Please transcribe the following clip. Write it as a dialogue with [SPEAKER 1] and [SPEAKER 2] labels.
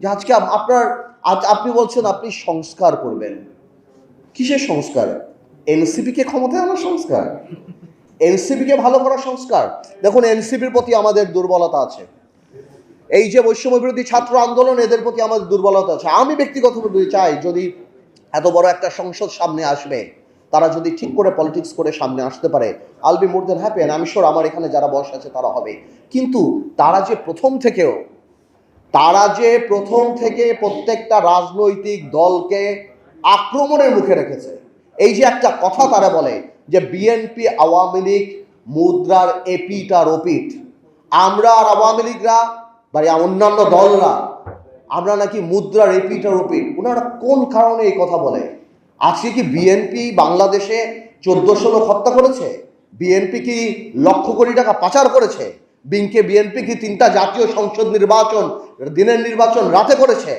[SPEAKER 1] যে আজকে আপনি বলছেন আপনি সংস্কার করবেন। কিসের সংস্কার? এনসিপিকে ক্ষমতায় আনার সংস্কার, এনসিপিকে ভালো করার সংস্কার। দেখুন, এনসিপির প্রতি আমাদের দুর্বলতা আছে। এই যে বৈষম্য বিরোধী ছাত্র আন্দোলন, এদের প্রতি আমাদের দুর্বলতা আছে। আমি ব্যক্তিগতভাবে চাই, যদি এত বড় একটা সংসদ সামনে আসবে, তারা যদি ঠিক করে পলিটিক্স করে সামনে আসতে পারে, I'll be more than happy. And আমি শিওর আমার এখানে যারা বয়স আছে তারা হবে। কিন্তু তারা যে প্রথম থেকে প্রত্যেকটা রাজনৈতিক দলকে আক্রমণের মুখে রেখেছে। এই যে একটা কথা তারা বলে যে বিএনপি আওয়ামী লীগ মুদ্রার এপিট আর ওপিট, আমরা আর আওয়ামী লীগরা বা অন্যান্য দলরা আমরা নাকি মুদ্রার এপিট আর ওপিট। ওনারা কোন কারণে এই কথা বলে? আজকে কি বিএনপি বাংলাদেশে 1400 লোক হত্যা করেছে? বিএনপি কি লক্ষ কোটি টাকা পাচার করেছে? বিএনপি কি 3টা জাতীয় সংসদ নির্বাচন, দিনের নির্বাচন রাতে করেছে?